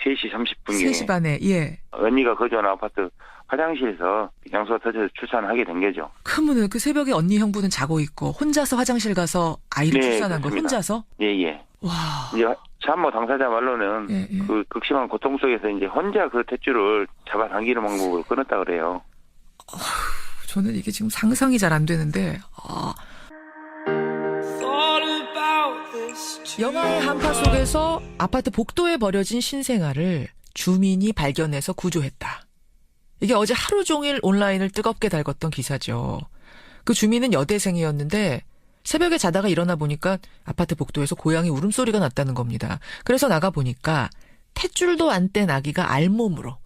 3시 30분경에 3시 반에, 예. 언니가 거주하는 아파트 화장실에서 양수가 터져서 출산을 하게 된 거죠. 그러면은 그 새벽에 언니 형부는 자고 있고 혼자서 화장실 가서 아이를 네, 출산한 거 그렇습니다. 혼자서? 예. 와. 이제 산모 당사자 말로는 예. 그 극심한 고통 속에서 이제 혼자 그 탯줄을 잡아당기는 방법을 끊었다 그래요. 저는 이게 지금 상상이 잘 안 되는데, 영화의 한파 속에서 아파트 복도에 버려진 신생아를 주민이 발견해서 구조했다. 이게 어제 하루 종일 온라인을 뜨겁게 달궜던 기사죠. 그 주민은 여대생이었는데 새벽에 자다가 일어나 보니까 아파트 복도에서 고양이 울음소리가 났다는 겁니다. 그래서 나가 보니까 탯줄도 안 뗀 아기가 알몸으로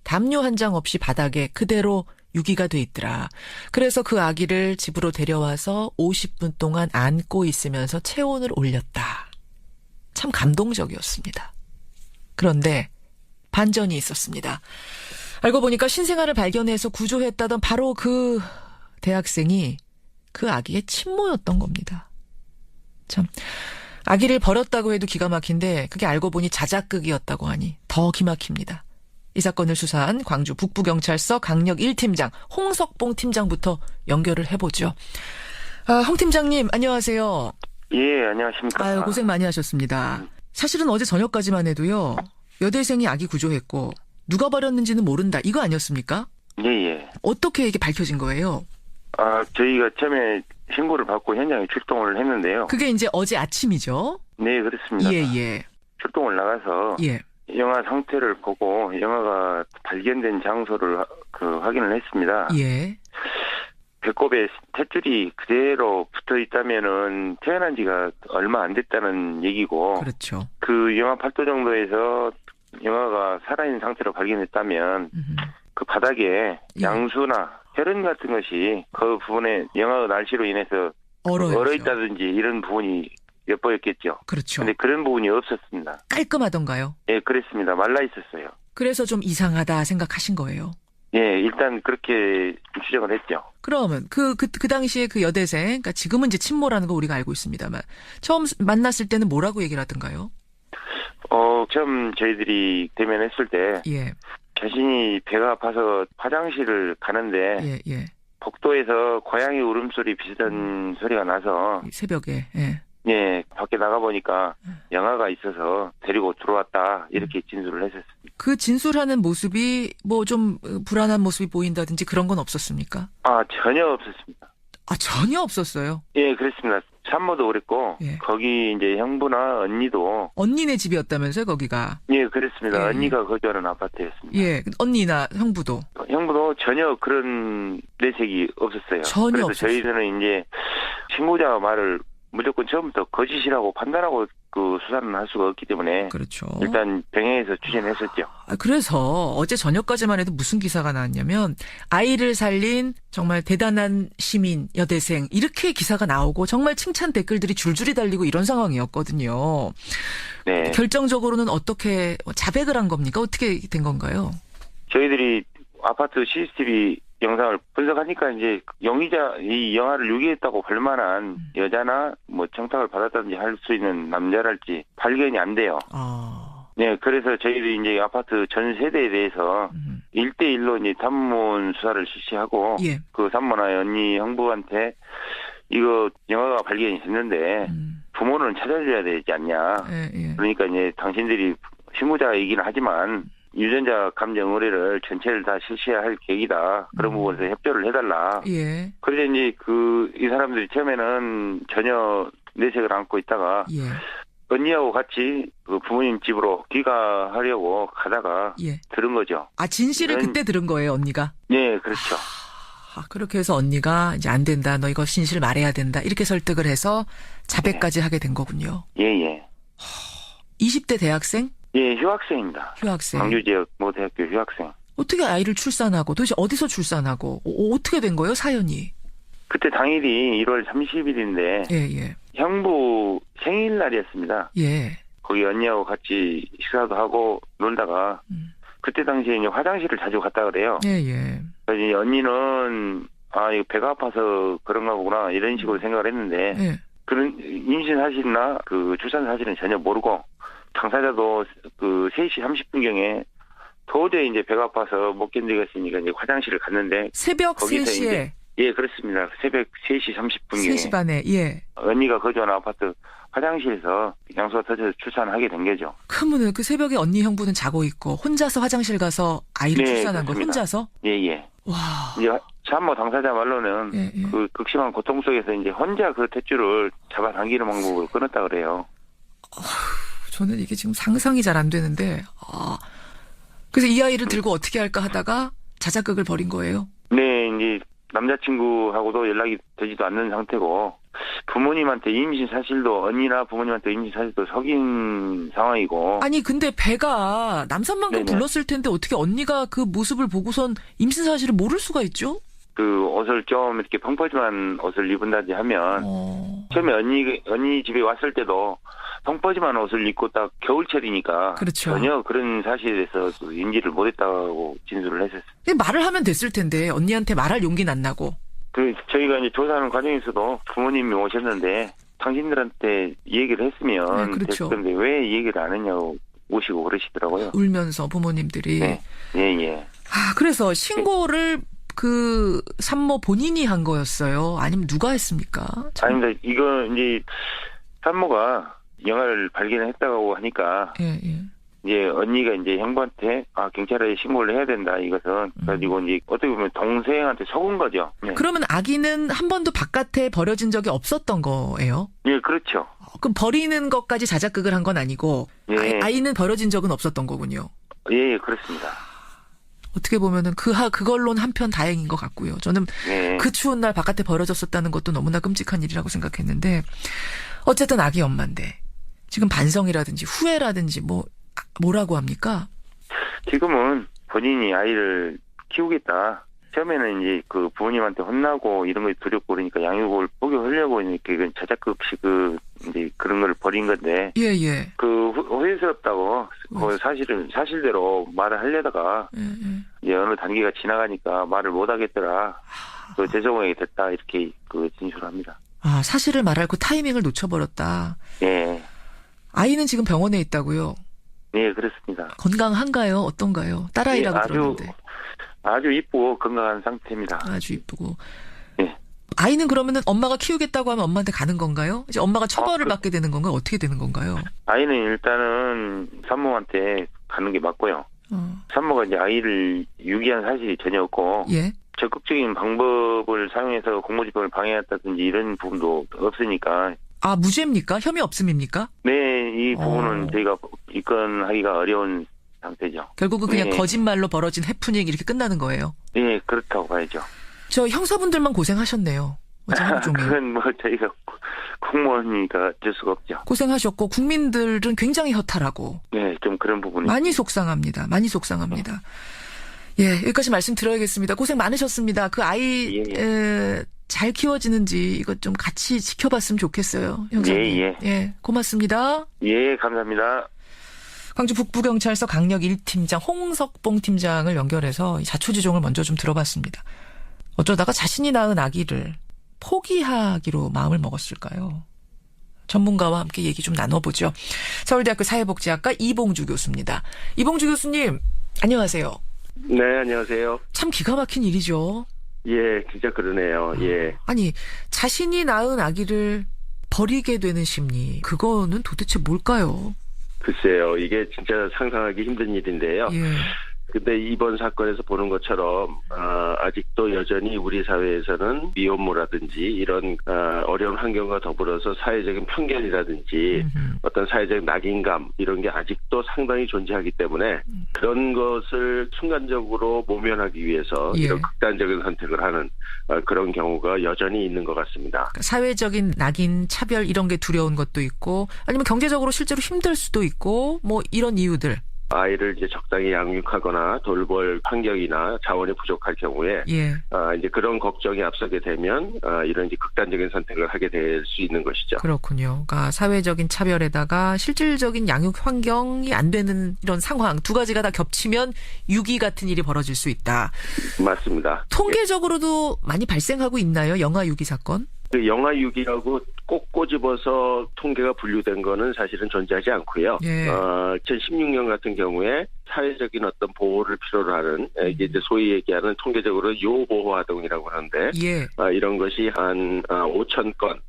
담요 한 장 없이 바닥에 그대로 유기가 돼 있더라. 그래서 그 아기를 집으로 데려와서 50분 동안 안고 있으면서 체온을 올렸다. 참 감동적이었습니다. 그런데 반전이 있었습니다. 알고 보니까 신생아를 발견해서 구조했다던 바로 그 대학생이 그 아기의 친모였던 겁니다. 참, 아기를 버렸다고 해도 기가 막힌데 그게 알고 보니 자작극이었다고 하니 더 기막힙니다. 이 사건을 수사한 광주 북부경찰서 강력 1팀장 홍석봉 팀장부터 연결을 해보죠. 홍 팀장님 안녕하세요. 예, 안녕하십니까. 아유, 고생 많이 하셨습니다. 사실은 어제 저녁까지만 해도요. 여대생이 아기 구조했고 누가 버렸는지는 모른다. 이거 아니었습니까? 예. 어떻게 이게 밝혀진 거예요? 저희가 처음에 신고를 받고 현장에 출동을 했는데요. 그게 이제 어제 아침이죠? 네, 그렇습니다. 예. 출동을 나가서 예. 영아 상태를 보고 영아가 발견된 장소를 확인을 했습니다. 예. 배꼽에 탯줄이 그대로 붙어 있다면은 태어난 지가 얼마 안 됐다는 얘기고, 그렇죠. 그 영하 8도 정도에서 영아가 살아있는 상태로 발견됐다면 그 바닥에 예. 양수나 혈흔 같은 것이 그 부분에 영하 날씨로 인해서 얼어 있다든지 이런 부분이 엿보였겠죠. 그렇죠. 근데 그런 부분이 없었습니다. 깔끔하던가요? 예, 그랬습니다. 말라 있었어요. 그래서 좀 이상하다 생각하신 거예요. 예, 일단 그렇게 추정을 했죠. 그러면 그 당시에 그 여대생, 그러니까 지금은 이제 친모라는 거 우리가 알고 있습니다만 처음 만났을 때는 뭐라고 얘기를 하던가요? 처음 저희들이 대면했을 때 예. 자신이 배가 아파서 화장실을 가는데 예. 복도에서 고양이 울음소리 비슷한 소리가 나서 새벽에. 예, 밖에 나가보니까 영아가 있어서 데리고 들어왔다 이렇게 진술을 했었습니다. 그 진술하는 모습이 뭐 좀 불안한 모습이 보인다든지 그런 건 없었습니까? 전혀 없었습니다. 전혀 없었어요. 예, 그렇습니다. 산모도 그랬고 예. 거기 이제 형부나 언니도 언니네 집이었다면서요, 거기가? 예, 그렇습니다. 예. 언니가 거주하는 아파트였습니다. 예, 언니나 형부도 형부도 전혀 그런 내색이 없었어요. 전혀 그래서 없었어요. 저희들은 이제 신고자 말을 무조건 처음부터 거짓이라고 판단하고 그 수사는 할 수가 없기 때문에 그렇죠. 일단 병행해서 추진했었죠. 그래서 어제 저녁까지만 해도 무슨 기사가 나왔냐면 아이를 살린 정말 대단한 시민 여대생 이렇게 기사가 나오고 정말 칭찬 댓글들이 줄줄이 달리고 이런 상황이었거든요. 네. 결정적으로는 어떻게 자백을 한 겁니까? 어떻게 된 건가요? 저희들이 아파트 CCTV 영상을 분석하니까 이제 용의자 이 영화를 유기했다고 볼 만한 여자나 뭐 청탁을 받았다든지 할 수 있는 남자랄지 발견이 안 돼요. 네, 그래서 저희들이 이제 아파트 전 세대에 대해서 1대1로 이제 탐문 수사를 실시하고 예. 그 산모나 언니 형부한테 이거 영화가 발견이 됐는데 부모는 찾아줘야 되지 않냐. 예. 그러니까 이제 당신들이 신고자이긴 하지만 유전자 감정 의뢰를 전체를 다 실시해야 할 계획이다. 그런 부분에서 협조를 해달라. 예. 그래서 이제 이 사람들이 처음에는 전혀 내색을 안고 있다가 예. 언니하고 같이 그 부모님 집으로 귀가하려고 가다가 예. 들은 거죠. 진실을 그때 들은 거예요, 언니가? 네, 그렇죠. 그렇게 해서 언니가 이제 안 된다. 너 이거 진실 말해야 된다. 이렇게 설득을 해서 자백까지 하게 된 거군요. 예. 20대 대학생? 예, 휴학생입니다. 휴학생. 광주 지역 모 대학교 휴학생. 어떻게 아이를 출산하고 도대체 어디서 출산하고 어떻게 된 거예요, 사연이? 그때 당일이 1월 30일인데 예. 형부 생일날이었습니다. 예. 거기 언니하고 같이 식사도 하고 놀다가 그때 당시에 이제 화장실을 자주 갔다 그래요. 예. 그래서 이제 언니는 이거 배가 아파서 그런가 보구나 이런 식으로 생각을 했는데 예. 그런 임신 사실이나 그 출산 사실은 전혀 모르고 당사자도 그 3시 30분경에 도저히 이제 배가 아파서 못 견디겠으니까 이제 화장실을 갔는데 새벽 거기서 3시에 이제 예, 그렇습니다. 새벽 3시 30분경에 3시 반에 예. 언니가 거주하는 아파트 화장실에서 양수가 터져서 출산을 하게 된 거죠. 그러면은 그 새벽에 언니 형부는 자고 있고 혼자서 화장실 가서 아이를 네, 출산한 거 그렇습니다. 혼자서? 예. 와. 이제 참모 당사자 말로는 예. 그 극심한 고통 속에서 이제 혼자 그 탯줄을 잡아당기는 방법을 끊었다 그래요. 저는 이게 지금 상상이 잘 안 되는데 그래서 이 아이를 들고 어떻게 할까 하다가 자작극을 벌인 거예요. 네, 이제 남자친구하고도 연락이 되지도 않는 상태고 부모님한테 임신 사실도 언니나 부모님한테 임신 사실도 속인 상황이고. 아니 근데 배가 남산만큼 네네. 불렀을 텐데 어떻게 언니가 그 모습을 보고선 임신 사실을 모를 수가 있죠? 그 옷을 좀 이렇게 펑퍼짐한 옷을 입은다지 하면 처음에 언니 집에 왔을 때도 펑퍼짐한 옷을 입고 딱 겨울철이니까 그렇죠. 전혀 그런 사실에 대해서 그 인지를 못했다고 진술을 했었어요. 말을 하면 됐을 텐데 언니한테 말할 용기는 안 나고. 그 저희가 이제 조사하는 과정에서도 부모님이 오셨는데 당신들한테 얘기를 했으면 네, 그렇죠. 됐을 텐데 왜 얘기를 안 했냐고 오시고 그러시더라고요. 울면서 부모님들이. 네, 예. 그래서 신고를 그 산모 본인이 한 거였어요? 아니면 누가 했습니까? 아닙니다. 이거 이제 산모가 영화를 발견했다고 하니까 예. 이제 언니가 이제 형부한테 경찰에 신고를 해야 된다 이것은 그래가지고 이제 어떻게 보면 동생한테 속은 거죠. 네. 그러면 아기는 한 번도 바깥에 버려진 적이 없었던 거예요? 예, 그렇죠. 그럼 버리는 것까지 자작극을 한 건 아니고 예. 아이는 버려진 적은 없었던 거군요. 예, 그렇습니다. 어떻게 보면은 그걸로는 한편 다행인 것 같고요. 저는 네. 그 추운 날 바깥에 버려졌었다는 것도 너무나 끔찍한 일이라고 생각했는데 어쨌든 아기 엄마인데 지금 반성이라든지 후회라든지 뭐라고 합니까? 지금은 본인이 아이를 키우겠다. 처음에는 이제 그 부모님한테 혼나고 이런 거 두렵고 그러니까 양육을 포기하려고 이렇게 자작극식 이제 그런 걸 벌인 건데. 예. 그 후회스럽다고 그 사실대로 말을 하려다가 예. 이제 어느 단계가 지나가니까 말을 못 하겠더라. 그 죄송하게 됐다 이렇게 그 진술합니다. 사실을 말할 그 타이밍을 놓쳐버렸다. 예. 아이는 지금 병원에 있다고요? 네, 그렇습니다. 건강한가요? 어떤가요? 딸아이라고 들었는데. 아주 이쁘고 건강한 상태입니다. 아주 이쁘고. 네. 아이는 그러면은 엄마가 키우겠다고 하면 엄마한테 가는 건가요? 이제 엄마가 처벌을 받게 되는 건가요? 어떻게 되는 건가요? 아이는 일단은 산모한테 가는 게 맞고요. 산모가 이제 아이를 유기한 사실이 전혀 없고. 예. 적극적인 방법을 사용해서 공무집행을 방해했다든지 이런 부분도 없으니까. 무죄입니까? 혐의 없음입니까? 네, 이 부분은 저희가 입건하기가 어려운 상태죠. 결국은 그냥 네. 거짓말로 벌어진 해프닝 이렇게 끝나는 거예요. 네, 그렇다고 봐야죠. 저 형사분들만 고생하셨네요. 어제 하루 종일. 그건 저희가 공무원이니까 어쩔 수가 없죠. 고생하셨고 국민들은 굉장히 허탈하고. 네, 좀 그런 부분이. 많이 속상합니다. 예, 여기까지 말씀 드려야겠습니다. 고생 많으셨습니다. 그 아이 잘 키워지는지 이것 좀 같이 지켜봤으면 좋겠어요. 형사님. 예, 고맙습니다. 예, 감사합니다. 광주 북부경찰서 강력 1팀장 홍석봉 팀장을 연결해서 자초지종을 먼저 좀 들어봤습니다. 어쩌다가 자신이 낳은 아기를 포기하기로 마음을 먹었을까요? 전문가와 함께 얘기 좀 나눠보죠. 서울대학교 사회복지학과 이봉주 교수입니다. 이봉주 교수님, 안녕하세요. 네, 안녕하세요. 참 기가 막힌 일이죠. 예, 진짜 그러네요. 예. 아니, 자신이 낳은 아기를 버리게 되는 심리, 그거는 도대체 뭘까요? 글쎄요, 이게 진짜 상상하기 힘든 일인데요. 예. 근데 이번 사건에서 보는 것처럼 아직도 여전히 우리 사회에서는 미혼모라든지 이런 어려운 환경과 더불어서 사회적인 편견이라든지 어떤 사회적 낙인감 이런 게 아직도 상당히 존재하기 때문에 그런 것을 순간적으로 모면하기 위해서 예. 이런 극단적인 선택을 하는 그런 경우가 여전히 있는 것 같습니다. 그러니까 사회적인 낙인, 차별 이런 게 두려운 것도 있고 아니면 경제적으로 실제로 힘들 수도 있고 뭐 이런 이유들. 아이를 이제 적당히 양육하거나 돌볼 환경이나 자원이 부족할 경우에 예. 이제 그런 걱정이 앞서게 되면 이런 이제 극단적인 선택을 하게 될 수 있는 것이죠. 그렇군요. 그러니까 사회적인 차별에다가 실질적인 양육 환경이 안 되는 이런 상황 두 가지가 다 겹치면 유기 같은 일이 벌어질 수 있다. 맞습니다. 통계적으로도 많이 발생하고 있나요? 영아 유기 사건? 그 영아 유기라고 꼭 꼬집어서 통계가 분류된 거는 사실은 존재하지 않고요. 예. 2016년 같은 경우에 사회적인 어떤 보호를 필요로 하는 이게 이제 소위 얘기하는 통계적으로 요보호 아동이라고 하는데 예. 이런 것이 한 5천 건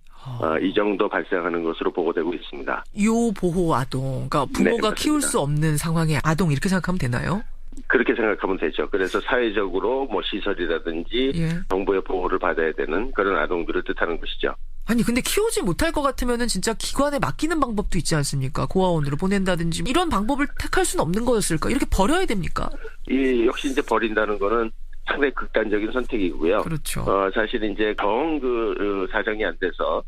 이 정도 발생하는 것으로 보고되고 있습니다. 요보호 아동, 그러니까 부모가 네, 키울 수 없는 상황의 아동 이렇게 생각하면 되나요? 그렇게 생각하면 되죠. 그래서 사회적으로 뭐 시설이라든지 예. 정부의 보호를 받아야 되는 그런 아동들을 뜻하는 것이죠. 아니 근데 키우지 못할 것 같으면은 진짜 기관에 맡기는 방법도 있지 않습니까? 고아원으로 보낸다든지 이런 방법을 택할 수는 없는 거였을까? 이렇게 버려야 됩니까? 이 역시 이제 버린다는 거는 상당히 극단적인 선택이고요. 그렇죠. 사실 이제 사정이 안 돼서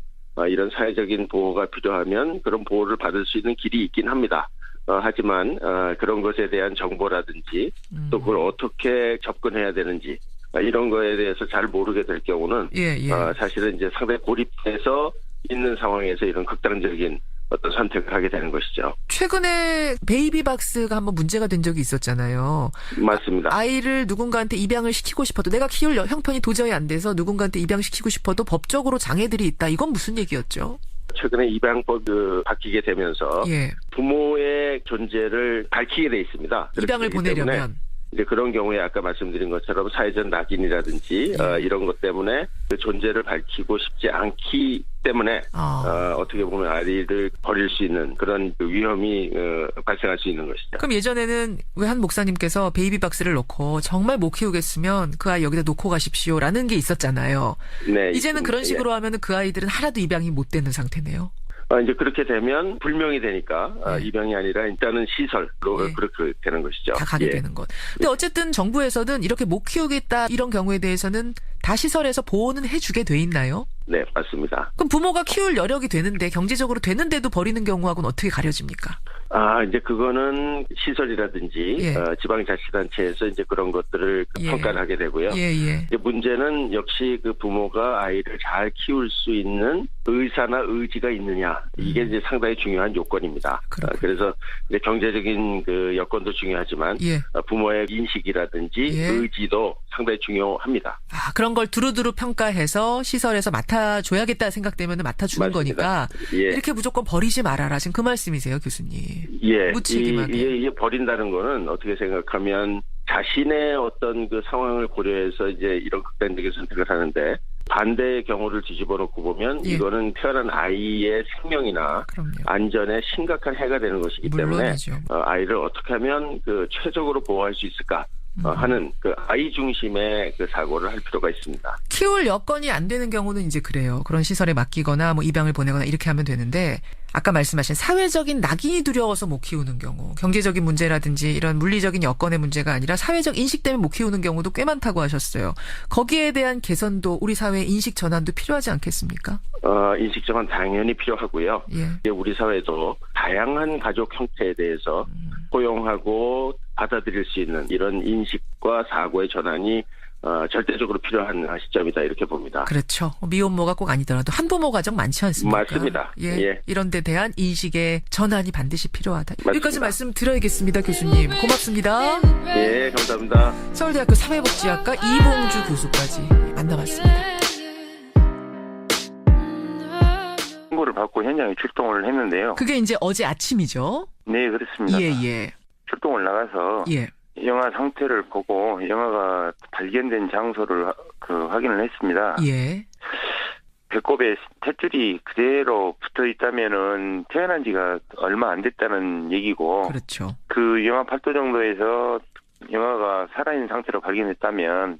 이런 사회적인 보호가 필요하면 그런 보호를 받을 수 있는 길이 있긴 합니다. 하지만 그런 것에 대한 정보라든지 또 그걸 어떻게 접근해야 되는지 이런 거에 대해서 잘 모르게 될 경우는 예. 사실은 이제 상당히 고립돼서 있는 상황에서 이런 극단적인 어떤 선택을 하게 되는 것이죠. 최근에 베이비박스가 한번 문제가 된 적이 있었잖아요. 맞습니다. 아이를 누군가한테 입양을 시키고 싶어도 내가 키울 형편이 도저히 안 돼서 누군가한테 입양시키고 싶어도 법적으로 장애들이 있다. 이건 무슨 얘기였죠? 최근에 입양법 바뀌게 되면서 예. 부모의 존재를 밝히게 돼 있습니다. 입양을 보내려면. 이제 그런 경우에 아까 말씀드린 것처럼 사회적 낙인이라든지 이런 것 때문에 그 존재를 밝히고 싶지 않기 때문에 어떻게 보면 아이를 버릴 수 있는 그런 위험이 발생할 수 있는 것이죠. 그럼 예전에는 왜 한 목사님께서 베이비박스를 놓고 정말 못 키우겠으면 그 아이 여기다 놓고 가십시오라는 게 있었잖아요. 네, 이제는 그런 식으로 하면 그 아이들은 하나도 입양이 못 되는 상태네요. 이제 그렇게 되면 불명이 되니까 입양이 아니라 일단은 시설로 예. 그렇게 되는 것이죠. 다 가게 되는 것. 근데 어쨌든 정부에서는 이렇게 못 키우겠다 이런 경우에 대해서는 다 시설에서 보호는 해주게 돼 있나요? 네, 맞습니다. 그럼 부모가 키울 여력이 되는데 경제적으로 되는데도 버리는 경우하고는 어떻게 가려집니까? 이제 그거는 시설이라든지 예. 지방자치단체에서 이제 그런 것들을 평가를 하게 되고요. 예. 이제 문제는 역시 그 부모가 아이를 잘 키울 수 있는 의사나 의지가 있느냐 이게 이제 상당히 중요한 요건입니다. 그래서 이제 경제적인 그 여건도 중요하지만 예. 부모의 인식이라든지 의지도 상당히 중요합니다. 그런 걸 두루두루 평가해서 시설에서 맡아줘야겠다 생각되면 맡아주는 맞습니다. 거니까 예. 이렇게 무조건 버리지 말아라. 지금 그 말씀이세요, 교수님. 예, 무책임하게. 이게 버린다는 거는 어떻게 생각하면 자신의 어떤 그 상황을 고려해서 이제 이런 극단적인 선택을 하는데 반대의 경우를 뒤집어 놓고 보면 이거는 태어난 아이의 생명이나 그럼요. 안전에 심각한 해가 되는 것이기 때문에 물론이죠. 아이를 어떻게 하면 그 최적으로 보호할 수 있을까 하는 그 아이 중심의 그 사고를 할 필요가 있습니다. 키울 여건이 안 되는 경우는 이제 그래요. 그런 시설에 맡기거나 뭐 입양을 보내거나 이렇게 하면 되는데 아까 말씀하신 사회적인 낙인이 두려워서 못 키우는 경우, 경제적인 문제라든지 이런 물리적인 여건의 문제가 아니라 사회적 인식 때문에 못 키우는 경우도 꽤 많다고 하셨어요. 거기에 대한 개선도 우리 사회의 인식 전환도 필요하지 않겠습니까? 인식 전환 당연히 필요하고요. 예. 우리 사회도 다양한 가족 형태에 대해서 포용하고 받아들일 수 있는 이런 인식과 사고의 전환이 절대적으로 필요한 시점이다 이렇게 봅니다. 그렇죠. 미혼모가 꼭 아니더라도 한부모 가정 많지 않습니까? 맞습니다. 예. 이런 데 대한 인식의 전환이 반드시 필요하다. 맞습니다. 여기까지 말씀 드려야겠습니다, 교수님. 고맙습니다. 예, 감사합니다. 서울대학교 사회복지학과 이봉주 교수까지 만나봤습니다. 신고를 받고 현장에 출동을 했는데요. 그게 이제 어제 아침이죠? 네, 그렇습니다. 예. 출동을 나가서 예. 영아 상태를 보고 영아가 발견된 장소를 확인을 했습니다. 예. 배꼽에 탯줄이 그대로 붙어 있다면은 태어난 지가 얼마 안 됐다는 얘기고, 그렇죠. 그 영아 8도 정도에서 영아가 살아있는 상태로 발견했다면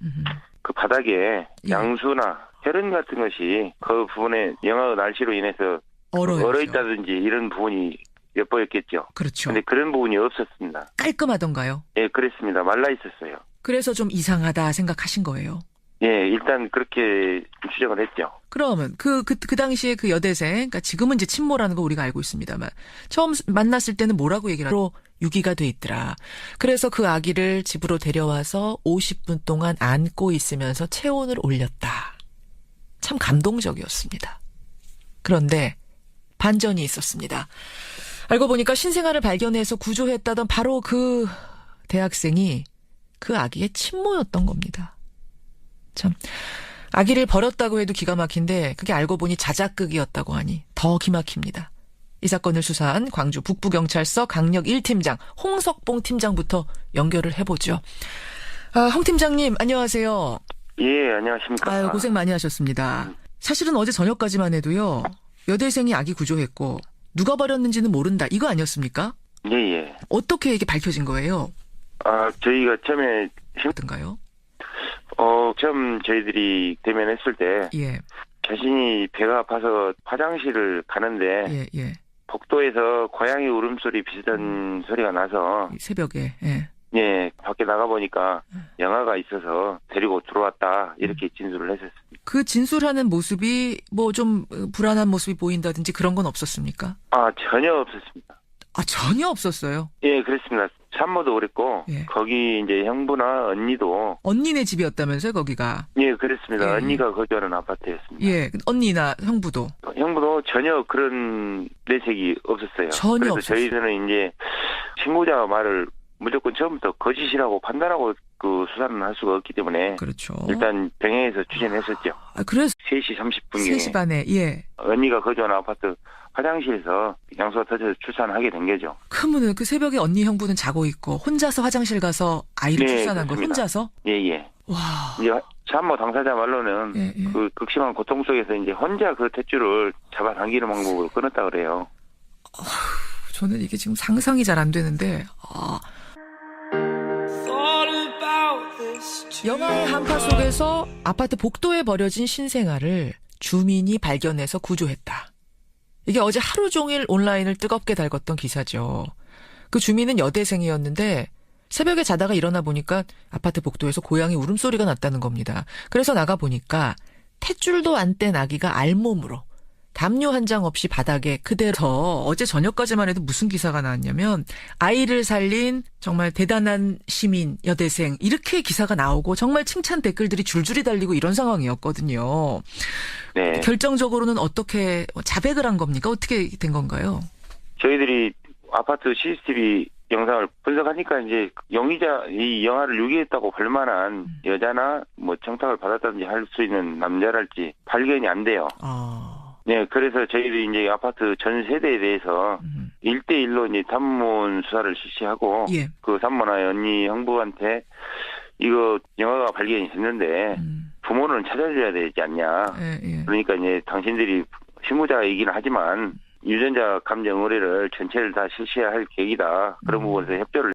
그 바닥에 양수나 혈흔 같은 것이 그 부분에 영아의 날씨로 인해서 얼어 있다든지 이런 부분이 엿보였겠죠. 그렇죠. 근데 그런 부분이 없었습니다. 깔끔하던가요? 예, 그랬습니다. 말라 있었어요. 그래서 좀 이상하다 생각하신 거예요. 예, 일단 그렇게 추정을 했죠. 그러면 그 당시에 그 여대생, 그러니까 지금은 이제 친모라는 거 우리가 알고 있습니다만 처음 만났을 때는 뭐라고 얘기를 하죠? 유기가 돼 있더라. 그래서 그 아기를 집으로 데려와서 50분 동안 안고 있으면서 체온을 올렸다. 참 감동적이었습니다. 그런데 반전이 있었습니다. 알고 보니까 신생아를 발견해서 구조했다던 바로 그 대학생이 그 아기의 친모였던 겁니다. 참 아기를 버렸다고 해도 기가 막힌데 그게 알고 보니 자작극이었다고 하니 더 기막힙니다. 이 사건을 수사한 광주 북부경찰서 강력 1팀장 홍석봉 팀장부터 연결을 해보죠. 홍 팀장님 안녕하세요. 예, 안녕하십니까. 아유, 고생 많이 하셨습니다. 사실은 어제 저녁까지만 해도요. 여대생이 아기 구조했고 누가 버렸는지는 모른다. 이거 아니었습니까? 예, 예. 어떻게 이게 밝혀진 거예요? 저희가 처음에 어떤가요? 처음 저희들이 대면했을 때 예. 자신이 배가 아파서 화장실을 가는데 예. 복도에서 고양이 울음소리 비슷한 소리가 나서 새벽에. 예. 예, 밖에 나가보니까 영아가 있어서 데리고 들어왔다 이렇게 진술을 했었습니다. 그 진술하는 모습이 뭐 좀 불안한 모습이 보인다든지 그런 건 없었습니까? 전혀 없었습니다. 전혀 없었어요. 예, 그렇습니다. 산모도 그랬고 예. 거기 이제 형부나 언니도 언니네 집이었다면서요, 거기가? 예, 그렇습니다. 예. 언니가 거주하는 아파트였습니다. 예, 언니나 형부도. 형부도 전혀 그런 내색이 없었어요. 전혀 그래서 없었어요. 저희들은 이제 신고자 말을 무조건 처음부터 거짓이라고 판단하고 그 수사는 할 수가 없기 때문에 그렇죠. 일단 병행해서 추진했었죠. 그래서 3시 30분경에 3시 반에 예. 언니가 거주하는 아파트 화장실에서 양수가 터져서 출산하게 된 거죠. 그러면은 그 새벽에 언니 형부는 자고 있고 혼자서 화장실 가서 아이를 네, 출산한 거 그렇습니다. 혼자서? 예. 와. 이제 산모 당사자 말로는 예. 그 극심한 고통 속에서 이제 혼자 그 탯줄을 잡아당기는 방법을 끊었다 그래요. 저는 이게 지금 상상이 잘 안 되는데. 영화의 한파 속에서 아파트 복도에 버려진 신생아를 주민이 발견해서 구조했다. 이게 어제 하루 종일 온라인을 뜨겁게 달궜던 기사죠. 그 주민은 여대생이었는데 새벽에 자다가 일어나 보니까 아파트 복도에서 고양이 울음소리가 났다는 겁니다. 그래서 나가 보니까 탯줄도 안 뗀 아기가 알몸으로 담요 한 장 없이 바닥에 그대로 어제 저녁까지만 해도 무슨 기사가 나왔냐면 아이를 살린 정말 대단한 시민 여대생 이렇게 기사가 나오고 정말 칭찬 댓글들이 줄줄이 달리고 이런 상황이었거든요. 네. 결정적으로는 어떻게 자백을 한 겁니까? 어떻게 된 건가요? 저희들이 아파트 CCTV 영상을 분석하니까 이제 이 영화를 유기했다고 볼 만한 여자나 뭐 청탁을 받았다든지 할 수 있는 남자랄지 발견이 안 돼요. 네, 그래서 저희들이 이제 아파트 전 세대에 대해서 1대1로 이제 단문 수사를 실시하고 예. 그 산모나 언니 형부한테 이거 영화가 발견이 됐는데 부모는 찾아줘야 되지 않냐. 예. 그러니까 이제 당신들이 신고자이긴 하지만 유전자 감정 의뢰를 전체를 다 실시해야 할 계획이다. 그런 부분에서 협조를